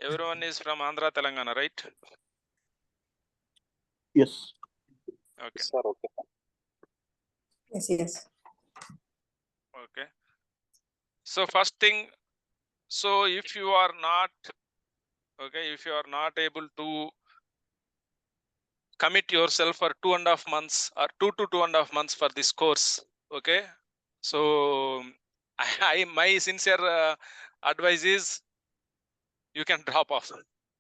Everyone is from Andhra, Telangana, right? Yes. Okay. Sir, okay. Yes. Okay. So first thing, so if you are not able to commit yourself for 2.5 months or 2 to 2.5 months for this course, okay? So my sincere advice is you can drop off.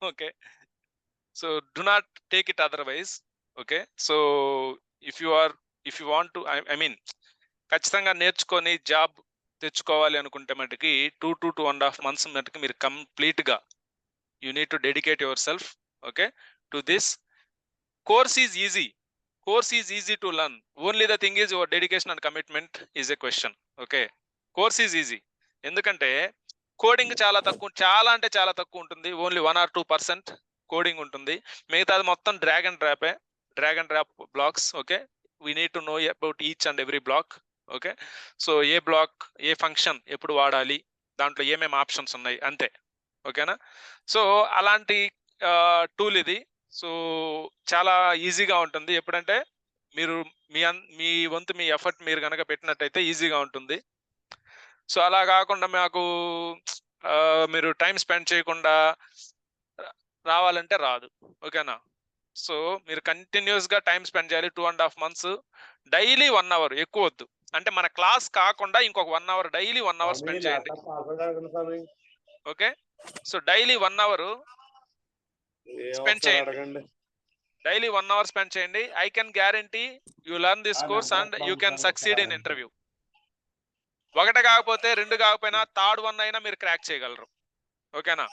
Okay. So do not take it otherwise. Okay. So if you want to, I mean, ఖచ్చితంగా నేర్చుకొని job తెచ్చుకోవాలి అనుకుంటే మటుకి 2 to 2.5 months మటుకు మీరు కంప్లీట్గా you need to dedicate your self okay to this course is easy to learn. Only the thing is your dedication and commitment is a question. Okay, course is easy ఎందుకంటే coding చాలా అంటే చాలా తక్కువ ఉంటుంది. Only 1 or 2% coding ఉంటుంది. మిగతాది మొత్తం drag and drop blocks. Okay, we need to know about each and every block. Okay, so ఏ బ్లాక్ ఏ ఫంక్షన్ ఎప్పుడు వాడాలి, దాంట్లో ఏమేమి ఆప్షన్స్ ఉన్నాయి అంతే. ఓకేనా? సో అలాంటి టూల్ ఇది. సో చాలా ఈజీగా ఉంటుంది. ఎప్పుడంటే మీరు మీ వంతు మీ ఎఫర్ట్ మీరు కనుక పెట్టినట్టయితే ఈజీగా ఉంటుంది. సో అలా కాకుండా మాకు మీరు టైం స్పెండ్ చేయకుండా రావాలంటే రాదు. ఓకేనా? సో మీరు కంటిన్యూస్గా టైం స్పెండ్ చేయాలి. 2.5 months డైలీ 1 hour, ఎక్కువ వద్దు. అంటే మన క్లాస్ కాకుండా ఇంకొక 1 hour డైలీ 1 hour స్పెండ్ చేయండి. Okay, so daily 1 hour spend చేయండి. డైలీ 1 hour స్పెండ్ చేయండి. I can guarantee you learn this course and you can succeed in interview. 1 కాకపోతే 2 కాకపోయినా థర్డ్ 1 అయినా మీరు క్రాక్ చేయగలరు. ఓకేనా?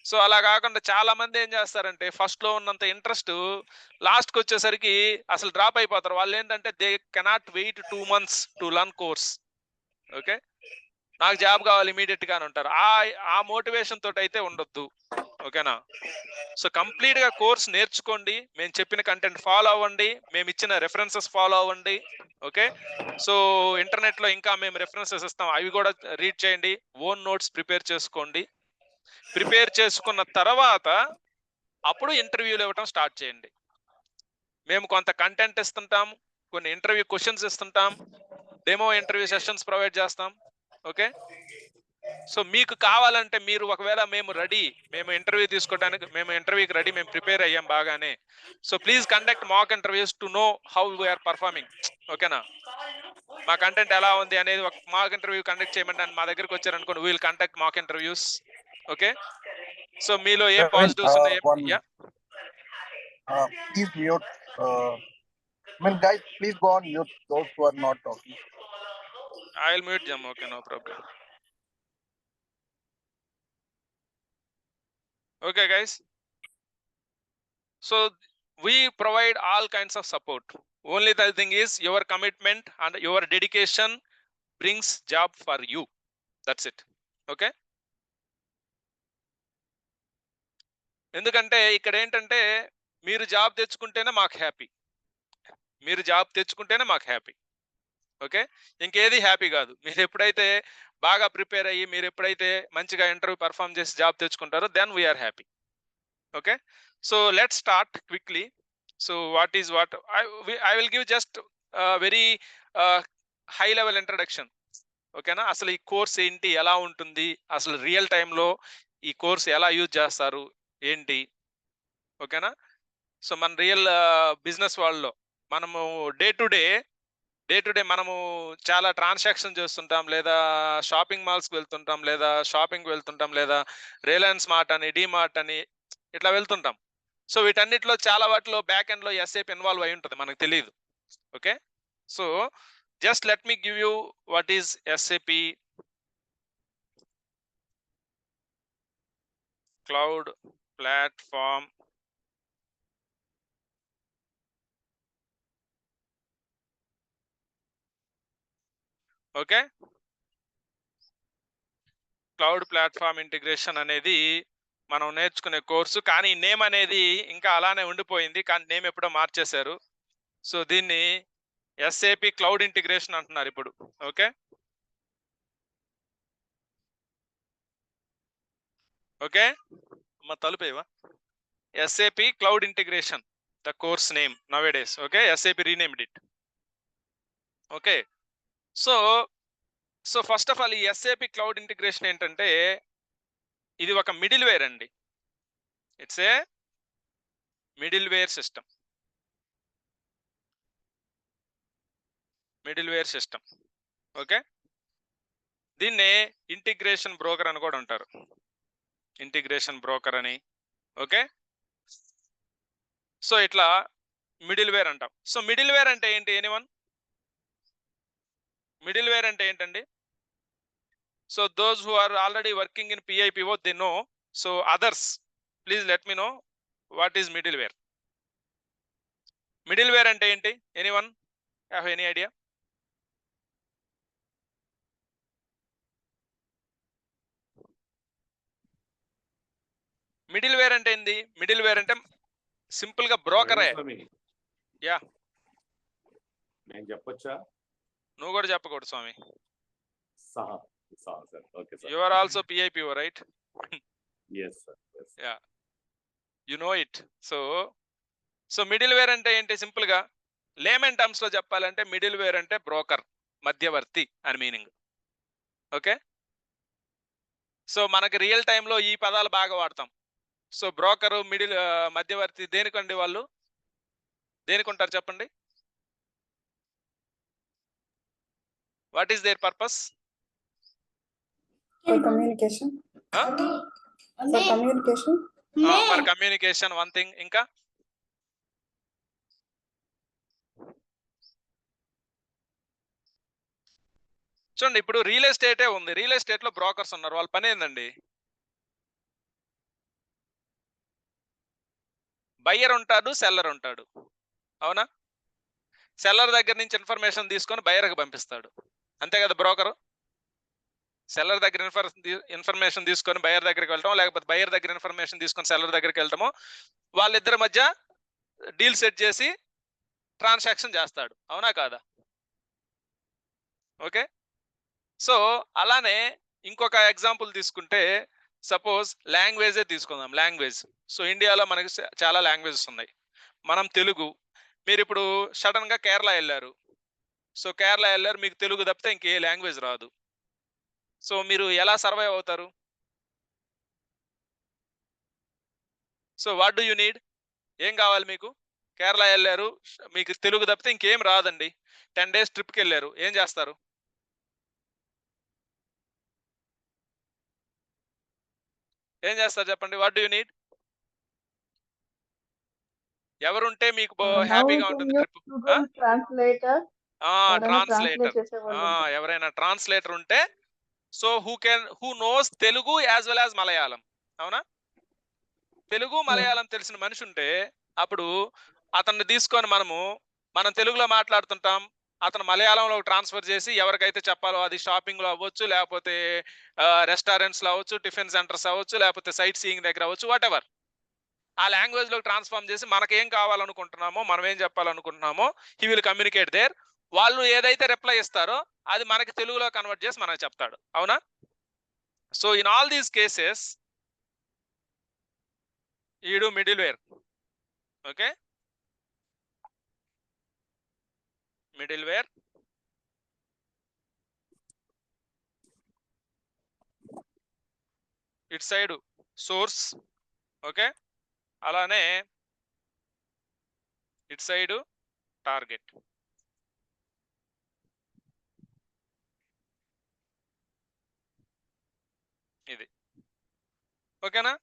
సో అలా కాకుండా చాలా మంది ఏం చేస్తారంటే ఫస్ట్ లో ఉన్నంత ఇంట్రెస్ట్ లాస్ట్కి వచ్చేసరికి అసలు డ్రాప్ అయిపోతారు. వాళ్ళు ఏంటంటే they cannot wait 2 months to learn course. Okay, నాకు జాబ్ కావాలి ఇమీడియట్ గా అని ఉంటారు. ఆ మోటివేషన్ తోటి అయితే ఉండొద్దు. ఓకేనా? సో కంప్లీట్ గా కోర్స్ నేర్చుకోండి. మేము చెప్పిన కంటెంట్ ఫాలో అవ్వండి. మేము ఇచ్చిన రెఫరెన్సెస్ ఫాలో అవ్వండి. ఓకే, సో ఇంటర్నెట్ లో ఇంకా మేము రెఫరెన్సెస్ ఇస్తాం, అవి కూడా రీడ్ చేయండి. ఓన్ నోట్స్ ప్రిపేర్ చేసుకోండి. ప్రిపేర్ చేసుకున్న తర్వాత అప్పుడు ఇంటర్వ్యూలు ఇవ్వటం స్టార్ట్ చేయండి. మేము కొంత కంటెంట్ ఇస్తుంటాం, కొన్ని ఇంటర్వ్యూ క్వశ్చన్స్ ఇస్తుంటాం, డెమో ఇంటర్వ్యూ సెషన్స్ ప్రొవైడ్ చేస్తాం. ఓకే, సో మీకు కావాలంటే మీరు ఒకవేళ మేము ఇంటర్వ్యూ తీసుకోవడానికి మేము ఇంటర్వ్యూకి రెడీ, మేము ప్రిపేర్ అయ్యాం బాగానే. So please conduct mock interviews to know how we are performing. ఓకేనా? మా కంటెంట్ ఎలా ఉంది అనేది ఒక మాక్ ఇంటర్వ్యూ కండక్ట్ చేయమంటే మా దగ్గరికి వచ్చారనుకోండి, wheel conduct mock interviews. Okay, so మీలో ఏ పాజిటివ్స్ ఉన్నాయి? Please mute. Guys, please go on mute those who are not talking. I will mute them. Okay, no problem. Okay, guys. So we provide all kinds of support. Only the thing is your commitment and your dedication brings job for you. That's it. Okay. ఎందుకంటే ఇక్కడ ఏంటంటే మీరు job తెచ్చుకుంటేనే మాకు happy. Okay, ఇంకేది happy కాదు. మీరు ఎప్పుడైతే బాగా ప్రిపేర్ అయ్యి మీరు ఎప్పుడైతే మంచిగా ఇంటర్వ్యూ పర్ఫామ్ చేసి జాబ్ తెచ్చుకుంటారో then we are happy. Okay, so let's start quickly. So what I will give just very high level introduction. ఓకేనా? అసలు ఈ కోర్స్ ఏంటి, ఎలా ఉంటుంది, అసలు రియల్ టైంలో ఈ కోర్స్ ఎలా యూజ్ చేస్తారు ఏంటి. ఓకేనా? సో మన రియల్ బిజినెస్ వరల్డ్లో మనము డే టు డే మనము చాలా ట్రాన్సాక్షన్ చేస్తుంటాం, లేదా షాపింగ్ మాల్స్కి వెళ్తుంటాం, లేదా షాపింగ్కి వెళ్తుంటాం, లేదా రిలయన్స్ మార్ట్ అని, డిమార్ట్ అని ఇట్లా వెళ్తుంటాం. సో వీటన్నిటిలో చాలా వాటిలో బ్యాక్ ఎండ్లో ఎస్ఏపి ఇన్వాల్వ్ అయి ఉంటుంది, మనకు తెలియదు. Okay, so just let me give you what is SAP cloud platform. Okay, cloud platform integration అనేది మనం నేర్చుకునే కోర్సు, కానీ నేమ్ అనేది ఇంకా అలానే ఉండిపోయింది, కానీ నేమ్ ఎప్పుడో మార్చేశారు. సో దీన్ని ఎస్ఏపి క్లౌడ్ ఇంటిగ్రేషన్ అంటున్నారు ఇప్పుడు. ఓకే, ఓకే, మా తలుపేవా? SAP Cloud Integration, the course name nowadays. Okay, SAP renamed it. Okay, so first of all ఈ SAP Cloud Integration ఏంటంటే ఇది ఒక మిడిల్ వేర్ అండి. It's a middleware system. Okay, దీన్నే integration broker అని కూడా అంటారు. ఇంటిగ్రేషన్ బ్రోకర్ అని. ఓకే, సో ఇట్లా మిడిల్ వేర్ అంటాం. సో మిడిల్ వేర్ అంటే ఏంటి? ఎనీవన్? మిడిల్ వేర్ అంటే ఏంటండి? So those who are already working in PIPO, they know. So others, please let me know what is middleware. Middleware అంటే ఏంటి? Anyone have any idea? Middleware అంటే ఏంది? Middle wear అంటే simple గా బ్రోకరే. Yeah, నేను చెప్పొచ్చా? నువ్వు కూడా చెప్పకూడదు స్వామి. You are also PIPO, right? yes sir, yes. Yeah, you know it. So middleware అంటే ఏంటి? సింపుల్ గా లేమన్ టర్మ్స్ లో చెప్పాలంటే మిడిల్ వేర్ అంటే బ్రోకర్, మధ్యవర్తి అని మీనింగ్. ఓకే, సో మనకి రియల్ టైంలో ఈ పదాలు బాగా వాడతాం. సో బ్రోకరు, మిడిల్, మధ్యవర్తి దేనికండి? వాళ్ళు దేనికుంటారు చెప్పండి? What is their purpose? Communication. For communication, one thing. ఇంకా చూడండి, ఇప్పుడు రియల్ ఎస్టేటే ఉంది. రియల్ ఎస్టేట్ లో బ్రోకర్స్ ఉన్నారు. వాళ్ళ పని ఏందండి? బయ్యర్ ఉంటాడు, సెల్లర్ ఉంటాడు. అవునా? సెల్లర్ దగ్గర నుంచి ఇన్ఫర్మేషన్ తీసుకొని బయ్యర్కి పంపిస్తాడు. అంతే కదా బ్రోకరు? సెల్లర్ దగ్గర ఇన్ఫర్మేషన్ తీసుకొని బయ్యర్ దగ్గరికి వెళ్ళటం, లేకపోతే బయ్యర్ దగ్గర ఇన్ఫర్మేషన్ తీసుకొని సెల్లర్ దగ్గరికి వెళ్ళటము, వాళ్ళిద్దరి మధ్య డీల్ సెట్ చేసి ట్రాన్సాక్షన్ చేస్తాడు. అవునా కాదా? ఓకే, సో అలానే ఇంకొక ఎగ్జాంపుల్ తీసుకుంటే, సపోజ్ లాంగ్వేజే తీసుకుందాం. లాంగ్వేజ్. సో ఇండియాలో మనకి చాలా లాంగ్వేజెస్ ఉన్నాయి. మనం తెలుగు. మీరు ఇప్పుడు సడన్ గా కేరళ వెళ్ళారు. సో కేరళ వెళ్ళారు, మీకు తెలుగు తప్పితే ఇంకే లాంగ్వేజ్ రాదు. సో మీరు ఎలా సర్వైవ్ అవుతారు? So what do you need? ఏం కావాలి మీకు? కేరళ వెళ్ళారు, మీకు తెలుగు తప్పితే ఇంకేం రాదండి. 10 days ట్రిప్కి వెళ్ళారు, ఏం చేస్తారు? ఏం చేస్తారు చెప్పండి? What do you need? ఎవరుంటే మీకు హ్యాపీగా ఉంటుంది ట్రిప్? ట్రాన్స్లేటర్. ఎవరైనా ట్రాన్స్లేటర్ ఉంటే, so who knows Telugu as well as Malayalam. అవునా? తెలుగు మలయాళం తెలిసిన మనిషి ఉంటే అప్పుడు అతన్ని తీసుకొని మనం తెలుగులో మాట్లాడుతుంటాం, అతను మలయాళంలో ట్రాన్స్ఫర్ చేసి ఎవరికైతే చెప్పాలో, అది షాపింగ్ లో అవ్వచ్చు, లేకపోతే రెస్టారెంట్స్ లో అవ్వచ్చు, టిఫిన్ సెంటర్స్ అవ్వచ్చు, లేకపోతే సైట్ సీయింగ్ దగ్గర అవ్వచ్చు, వాట్ ఎవర్, ఆ లాంగ్వేజ్ లో ట్రాన్స్ఫార్మ్ చేసి మనకేం కావాలనుకుంటున్నామో, మనం ఏం చెప్పాలనుకుంటున్నామో, హీ విల్ కమ్యూనికేట్ దేర్. వాళ్ళు ఏదైతే రిప్లై ఇస్తారో అది మనకి తెలుగులో కన్వర్ట్ చేసి మనకు చెప్తాడు. అవునా? So in all these cases you do middleware. Okay, middleware. It side source. Okay, అలానే ఇట్ సైడ్ టార్గెట్. ఇది ఓకేనా?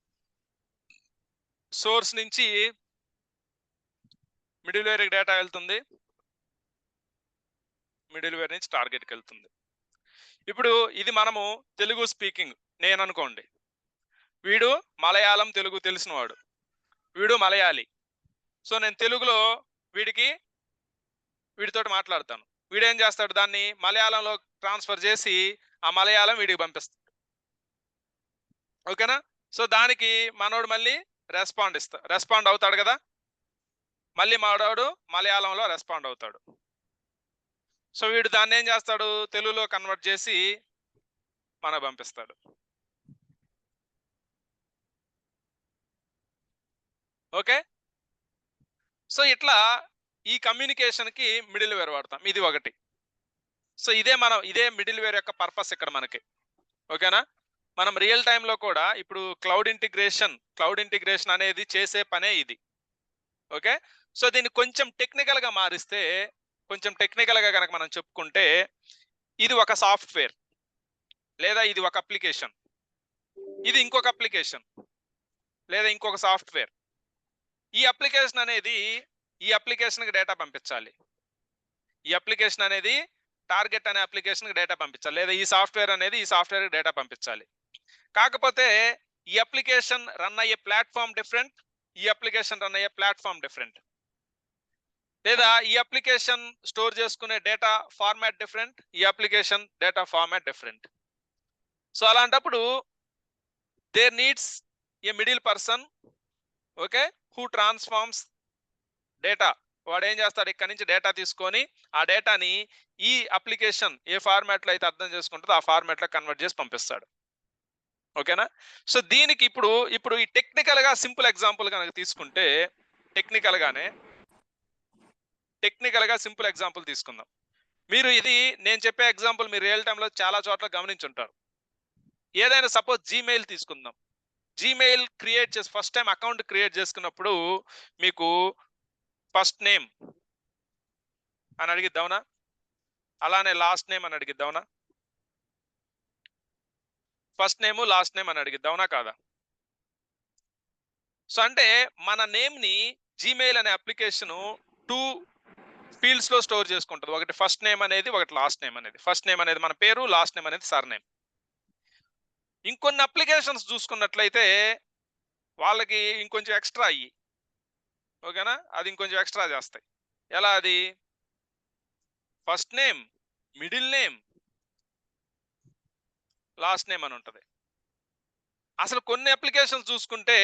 సోర్స్ నుంచి మిడిల్ వేర్ డేటా వెళ్తుంది, మిడిల్ వేర్ నుంచి టార్గెట్కి వెళ్తుంది. ఇప్పుడు ఇది మనము తెలుగు స్పీకింగ్ నేను అనుకోండి, వీడు మలయాళం తెలుగు తెలిసినవాడు, వీడు మలయాళీ. సో నేను తెలుగులో వీడితోటి మాట్లాడతాను. వీడేం చేస్తాడు? దాన్ని మలయాళంలో ట్రాన్స్ఫర్ చేసి ఆ మలయాళం వీడికి పంపిస్తాడు. ఓకేనా? సో దానికి మనోడు మళ్ళీ రెస్పాండ్ అవుతాడు కదా. మళ్ళీ మనోడు మలయాళంలో రెస్పాండ్ అవుతాడు. సో వీడు దాన్ని ఏం చేస్తాడు? తెలుగులో కన్వర్ట్ చేసి మనకు పంపిస్తాడు. ఓకే. సో ఇట్లా ఈ కమ్యూనికేషన్కి మిడిల్ వేర్ వాడతాం, ఇది ఒకటి. సో ఇదే మిడిల్ వేర్ యొక్క పర్పస్ ఇక్కడ మనకి. ఓకేనా. మనం రియల్ టైంలో కూడా ఇప్పుడు క్లౌడ్ ఇంటిగ్రేషన్ అనేది చేసే పనే ఇది. ఓకే. సో దీన్ని కొంచెం టెక్నికల్గా మారిస్తే, కొంచెం టెక్నికల్గా కనుక మనం చెప్పుకుంటే, ఇది ఒక సాఫ్ట్వేర్ లేదా ఇది ఒక అప్లికేషన్, ఇది ఇంకొక అప్లికేషన్ లేదా ఇంకొక సాఫ్ట్వేర్. ఈ అప్లికేషన్ అనేది ఈ అప్లికేషన్కి డేటా పంపించాలి. ఈ అప్లికేషన్ అనేది టార్గెట్ అనే అప్లికేషన్కి డేటా పంపించాలి, లేదా ఈ సాఫ్ట్వేర్ అనేది ఈ సాఫ్ట్వేర్కి డేటా పంపించాలి. కాకపోతే ఈ అప్లికేషన్ రన్ అయ్యే ప్లాట్ఫామ్ డిఫరెంట్, ఈ అప్లికేషన్ రన్ అయ్యే ప్లాట్ఫామ్ డిఫరెంట్, లేదా ఈ అప్లికేషన్ స్టోర్ చేసుకునే డేటా ఫార్మాట్ డిఫరెంట్, ఈ application data format different. So అలాంటప్పుడు there needs a middle person, okay, who transforms data. వాడు ఏం చేస్తాడు, ఇక్కడ నుంచి డేటా తీసుకొని ఆ డేటాని ఈ అప్లికేషన్ ఏ ఫార్మాట్లో అయితే అర్థం చేసుకుంటుందో ఆ ఫార్మాట్లో కన్వర్ట్ చేసి పంపిస్తాడు. ఓకేనా. సో దీనికి ఇప్పుడు ఈ టెక్నికల్గా సింపుల్ ఎగ్జాంపుల్ కనుక తీసుకుంటే, టెక్నికల్గా సింపుల్ ఎగ్జాంపుల్ తీసుకుందాం. మీరు నేను చెప్పే ఎగ్జాంపుల్ మీరు రియల్ టైంలో చాలా చోట్ల గమనించుంటారు. ఏదైనా సపోజ్ జీమెయిల్ తీసుకుందాం. Gmail first time account create చేసుకున్నప్పుడు మీకు ఫస్ట్ నేమ్ అని అడిగిద్దావునా, అలానే లాస్ట్ నేమ్ అని అడిగిద్దావునా, ఫస్ట్ నేమ్ లాస్ట్ నేమ్ అని అడిగిద్దావునా కాదా? సో అంటే మన నేమ్ని జీమెయిల్ అనే అప్లికేషన్ 2 ఫీల్డ్స్ లో స్టోర్ చేసుకుంటుంది. ఒకటి ఫస్ట్ నేమ్ అనేది, ఒకటి లాస్ట్ నేమ్ అనేది. ఫస్ట్ నేమ్ అనేది మన పేరు, లాస్ట్ నేమ్ అనేది సర్ నేమ్. ఇంకొన్ని అప్లికేషన్స్ చూసుకున్నట్లయితే వాళ్ళకి ఇంకొంచెం ఎక్స్ట్రా అయ్యి, ఓకేనా, అది ఇంకొంచెం ఎక్స్ట్రా చేస్తాయి. ఎలా అది? First name, middle name, last name అని ఉంటుంది. అసలు కొన్ని అప్లికేషన్స్ చూసుకుంటే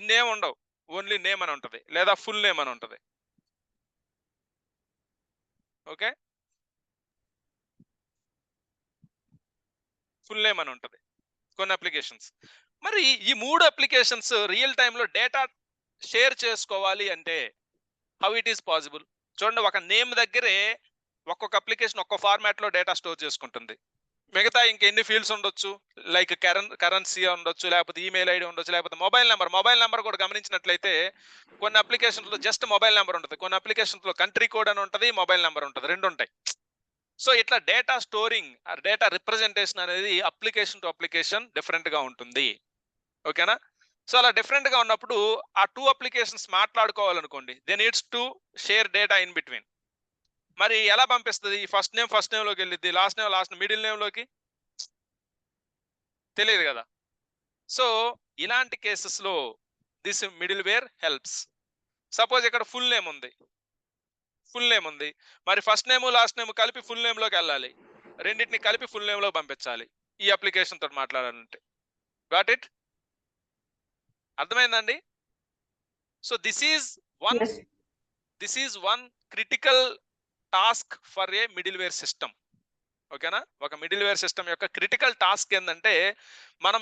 ఇన్నేం ఉండవు, ఓన్లీ నేమ్ అని ఉంటుంది, లేదా ఫుల్ నేమ్ అని ఉంటుంది. ఓకే, ఫుల్ నేమ్ అని ఉంటుంది కొన్ని అప్లికేషన్స్. మరి ఈ 3 అప్లికేషన్స్ రియల్ టైంలో డేటా షేర్ చేసుకోవాలి అంటే హౌ ఇట్ ఈస్ పాసిబుల్? చూడండి, ఒక నేమ్ దగ్గరే ఒక్కొక్క అప్లికేషన్ ఒక్కొక్క ఫార్మాట్ లో డేటా స్టోర్ చేసుకుంటుంది. మిగతా ఇంకెన్ని ఫీల్డ్స్ ఉండొచ్చు, లైక్ కరెన్సీ ఉండొచ్చు, లేకపోతే ఈమెయిల్ ఐడి ఉండొచ్చు, లేకపోతే మొబైల్ నెంబర్ కూడా గమనించినట్లయితే కొన్ని అప్లికేషన్స్ లో జస్ట్ మొబైల్ నెంబర్ ఉంటుంది, కొన్ని అప్లికేషన్స్ లో కంట్రీ కోడ్ అని ఉంటుంది, మొబైల్ నెంబర్ ఉంటుంది, రెండు ఉంటాయి. సో ఇట్లా డేటా స్టోరింగ్, డేటా రిప్రజెంటేషన్ అనేది అప్లికేషన్ టు అప్లికేషన్ డిఫరెంట్ గా ఉంటుంది. ఓకేనా. సో అలా డిఫరెంట్ గా ఉన్నప్పుడు ఆ 2 అప్లికేషన్స్ మాట్లాడుకోవాలనుకోండి, they needs to share data in between. మరి ఎలా పంపిస్తుంది? ఫస్ట్ నేమ్ లోకి వెళ్ళిద్ది, లాస్ట్ నేమ్ మిడిల్ నేమ్ లోకి తెలియదు కదా. సో ఇలాంటి కేసెస్ లో this middleware helps. Suppose ఇక్కడ ఫుల్ నేమ్ ఉంది, మరి ఫస్ట్ నేమ్ లాస్ట్ నేమ్ కలిపి ఫుల్ నేమ్ లోకి వెళ్ళాలి, రెండింటిని కలిపి ఫుల్ నేమ్ లో పంపించాలి ఈ అప్లికేషన్ తోటి మాట్లాడాలంటే. Got it? అర్థమైందండి? So this is one critical task for a middleware system. ఓకేనా. ఒక మిడిల్ వేర్ సిస్టమ్ యొక్క క్రిటికల్ టాస్క్ ఏంటంటే, మనం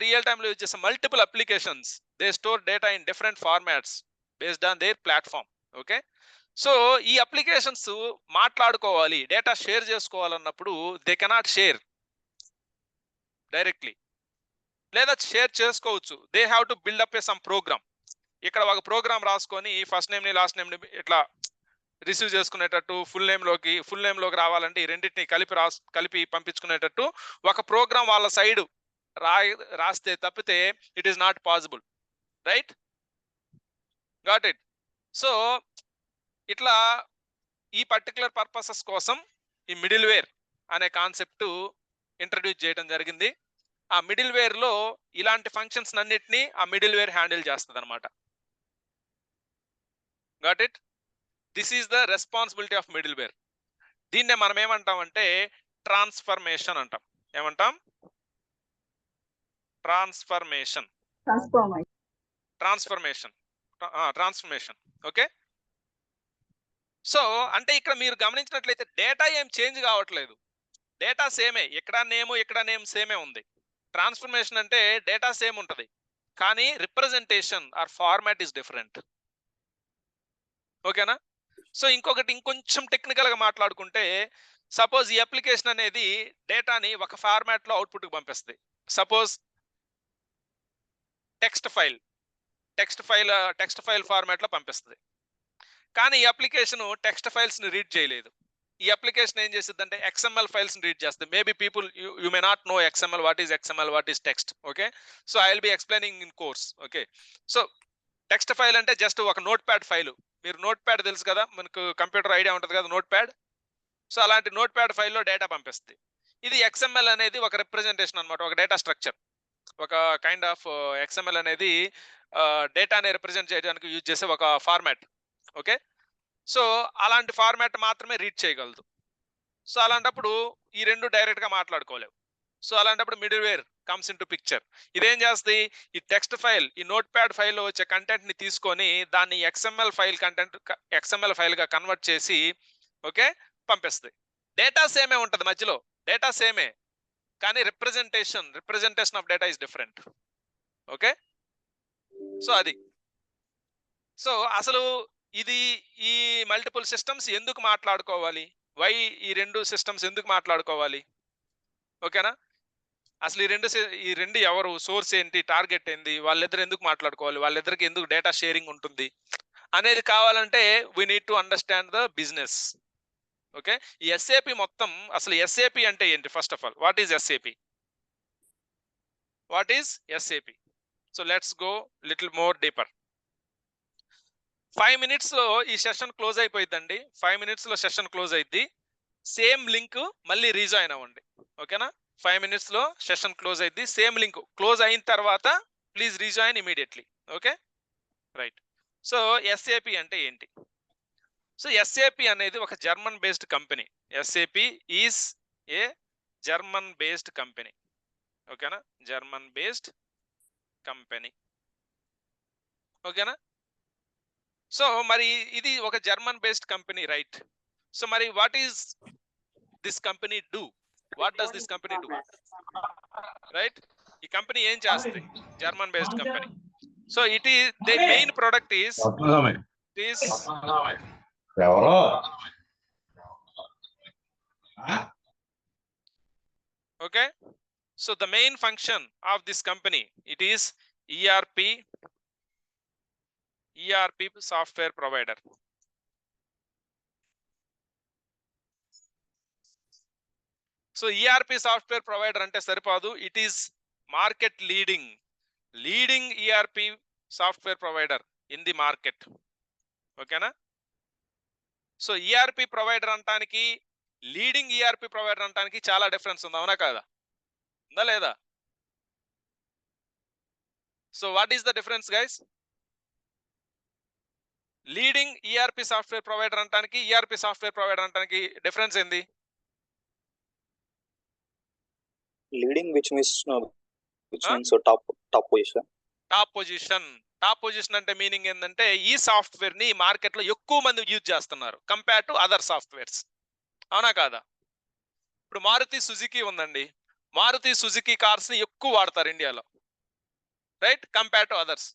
రియల్ టైంలో యూజ్ చేసే multiple applications, they store data in different formats based on their platform. Okay. So ఈ applications మాట్లాడుకోవాలి, data share చేసుకోవాలన్నప్పుడు దే కెనాట్ షేర్ డైరెక్ట్లీ, లేదా షేర్ చేసుకోవచ్చు. They have to build up a some program. ఇక్కడ ఒక programme రాసుకొని first name ని last name ని ఇట్లా రిసీవ్ చేసుకునేటట్టు, ఫుల్ నేమ్ లోకి రావాలంటే ఈ రెండింటిని కలిపి పంపించుకునేటట్టు ఒక ప్రోగ్రామ్ వాళ్ళ సైడ్ రాస్తే తప్పితే it is not possible. Right? Got it? So ఇట్లా ఈ పర్టికులర్ పర్పసెస్ కోసం ఈ మిడిల్ వేర్ అనే కాన్సెప్ట్ ఇంట్రడ్యూస్ చేయడం జరిగింది. ఆ మిడిల్ వేర్ లో ఇలాంటి ఫంక్షన్స్ అన్నిటినీ ఆ మిడిల్ వేర్ హ్యాండిల్ చేస్తుంది అనమాట. Got it? This is the responsibility of middleware. దీన్నే మనం ఏమంటామంటే ట్రాన్స్ఫర్మేషన్ అంటాం. ఏమంటాం? ట్రాన్స్ఫర్మేషన్. ఓకే. సో అంటే ఇక్కడ మీరు గమనించినట్లయితే డేటా ఏం చేంజ్ కావట్లేదు, డేటా సేమే. ఇక్కడ నేమ్ సేమే ఉంది. ట్రాన్స్ఫర్మేషన్ అంటే డేటా సేమ్ ఉంటుంది, కానీ representation or format is different. ఓకేనా? సో ఇంకొకటి ఇంకొంచెం టెక్నికల్ గా మాట్లాడుకుంటే, సపోజ్ ఈ అప్లికేషన్ అనేది డేటాని ఒక ఫార్మాట్ లో అవుట్పుట్ కి పంపిస్తుంది. సపోజ్ టెక్స్ట్ ఫైల్ ఫార్మాట్ లో పంపిస్తుంది. కానీ ఈ అప్లికేషన్ టెక్స్ట్ ఫైల్స్ ని రీడ్ చేయలేదు. ఈ అప్లికేషన్ ఏం చేస్తుంది అంటే XML ఫైల్స్ ని రీడ్ చేస్తుంది. Maybe people you may not know XML, what is XML, what is text. Okay, so I will be explaining in course. Okay, so text file అంటే just ఒక notepad file. మీరు notepad తెలుసు కదా, మనకు computer idea ఉంటుంది కదా notepad. So అలాంటి notepad ఫైల్లో డేటా పంపిస్తుంది. ఇది XML అనేది ఒక రిప్రజెంటేషన్ అనమాట, ఒక డేటా స్ట్రక్చర్, ఒక కైండ్ ఆఫ్ XML అనేది డేటాని రిప్రజెంట్ చేయడానికి యూజ్ చేసే ఒక ఫార్మాట్. ఓకే, సో అలాంటి ఫార్మాట్ మాత్రమే రీడ్ చేయగలదు. సో అలాంటప్పుడు ఈ రెండు డైరెక్ట్ గా మాట్లాడుకోలేవు. సో అలాంటప్పుడు middleware comes into picture. ఇదేం చేస్తుంది, ఈ టెక్స్ట్ ఫైల్, ఈ నోట్ ప్యాడ్ ఫైల్లో వచ్చే కంటెంట్ ని తీసుకొని దాన్ని XML ఫైల్ గా కన్వర్ట్ చేసి ఓకే పంపిస్తుంది. డేటా సేమే ఉంటుంది, మధ్యలో డేటా సేమే, కానీ representation of data is different. Okay, so అది. సో అసలు ఇది ఈ మల్టిపుల్ సిస్టమ్స్ ఎందుకు మాట్లాడుకోవాలి, వై ఈ రెండు సిస్టమ్స్ ఎందుకు మాట్లాడుకోవాలి? ఓకేనా, అసలు ఈ రెండు ఎవరు, సోర్స్ ఏంటి, టార్గెట్ ఏంటి, వాళ్ళిద్దరు ఎందుకు మాట్లాడుకోవాలి, వాళ్ళిద్దరికి ఎందుకు డేటా షేరింగ్ ఉంటుంది అనేది కావాలంటే we need to understand the business. Okay, ఈ SAP మొత్తం, అసలు SAP అంటే ఏంటి? First of all, what is SAP? So let's go little more deeper. 5 minutes లో ఈ సెషన్ క్లోజ్ అయిపోయిందండి. 5 minutes లో సెషన్ క్లోజ్ అయింది. సేమ్ లింక్ మళ్ళీ రీజాయిన్ అవ్వండి. ఓకేనా, 5 minutes లో సెషన్ క్లోజ్ అయింది. సేమ్ లింక్ క్లోజ్ అయిన తర్వాత please rejoin immediately. Okay, right. So SAP అంటే ఏంటి? సో SAP అనేది ఒక German based company. SAP is a German based company. ఓకేనా, జర్మన్ బేస్డ్ కంపెనీ. ఓకేనా, సో మరి ఇది ఒక German based company, right? So మరి what is this company do? What does this company do? Right, ఈ company ఏం చేస్తుంది? German based company. So it is the main product is okay. So the main function of this company, it is ERP software provider. So ERP software provider అంటే సరిపోదు, it is market leading ERP software provider in the market. ఓకేనా, so ERP provider అంటానికి leading ERP provider అంటానికి చాలా difference ఉంది, అవునా కాదా? ఉందా లేదా? So what is the difference guys? Leading ERP software provider అంటానికి ERP సాఫ్ట్వేర్ ప్రొవైడర్ అంటానికి డిఫరెన్స్ ఏంది? Leading which means so top position అంటే మీనింగ్ ఏంటంటే ఈ సాఫ్ట్వేర్ ని మార్కెట్ లో ఎక్కువ మంది యూజ్ చేస్తున్నారు కంపేర్ టు అదర్ సాఫ్ట్వేర్స్, అవునా కాదా? ఇప్పుడు మారుతి సుజుకి ఉందండి, మారుతి సుజుకి కార్స్ ని ఎక్కువ వాడతారు ఇండియాలో, right, compare to others.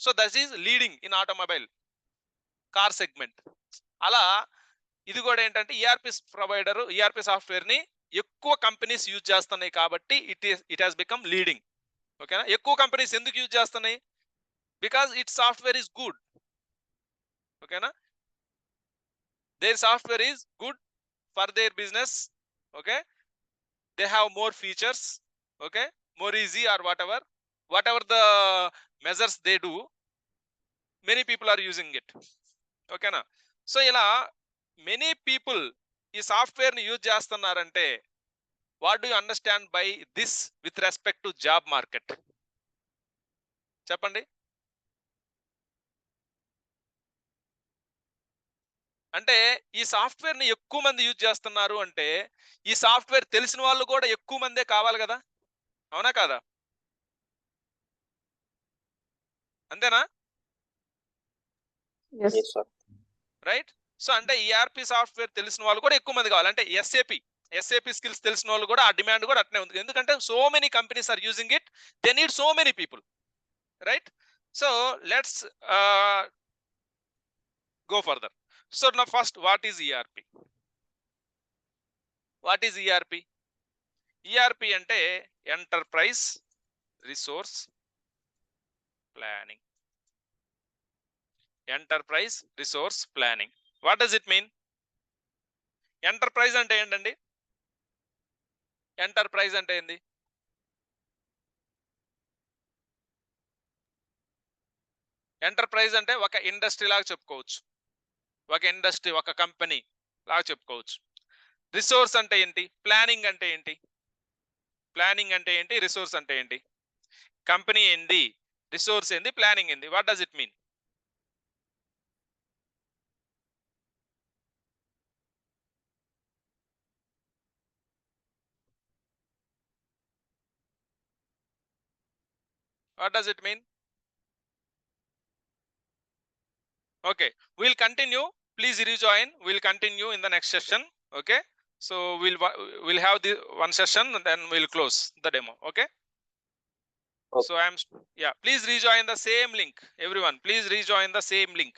So that is leading in automobile car segment. అలా ఇది కూడా ఏంటంటే ERP సాఫ్ట్వేర్ ని ఎక్కువ కంపెనీస్ యూజ్ చేస్తున్నాయి కాబట్టి ఇట్ హాస్ బికమ్ లీడింగ్. ఓకేనా, ఎక్కువ కంపెనీస్ ఎందుకు యూజ్ చేస్తున్నాయి? Because it software is good. ఓకేనా, their software is good for their business. Okay, they have more features. Okay, more easy or whatever the measures they do, many people are using it. ఓకేనా, so ఇలా many people ఈ software ని use చేస్తున్నారంటే what do you understand by this with respect to job market? చెప్పండి. అంటే ఈ software ని ఎక్కువ మంది యూజ్ చేస్తున్నారు అంటే ఈ సాఫ్ట్వేర్ తెలిసిన వాళ్ళు కూడా ఎక్కువ మందే కావాలి కదా, అవునా కాదా? అంతేనా? రైట్. సో అంటే ERP సాఫ్ట్వేర్ తెలిసిన వాళ్ళు కూడా ఎక్కువ మంది కావాలి. అంటే SAP స్కిల్స్ తెలిసిన వాళ్ళు కూడా ఆ డిమాండ్ కూడా అట్నే ఉంది. ఎందుకంటే so many companies are using it, they need so many people. right? So let's go further. So now first, what is ERP? What is ERP? ERP అంటే enterprise resource planning. Enterprise resource planning. What does it mean? Enterprise అంటే ఏంటండి? Enterprise అంటే ఏంది? Enterprise అంటే ఒక industry లాగా చెప్పుకోవచ్చు, ఒక ఇండస్ట్రీ, ఒక కంపెనీ లాగా చెప్పుకోవచ్చు. రిసోర్స్ అంటే ఏంటి? ప్లానింగ్ అంటే ఏంటి? ప్లానింగ్ అంటే ఏంటి? రిసోర్స్ అంటే ఏంటి? కంపెనీ ఏంది, రిసోర్స్ ఏంది, ప్లానింగ్ ఏంది? What does it mean? What does it mean? Okay, we'll continue. Please rejoin. We'll continue in the next session. Okay, so we'll have the one session and then we'll close the demo. Okay. Okay. So please rejoin the same link. Everyone, please rejoin the same link.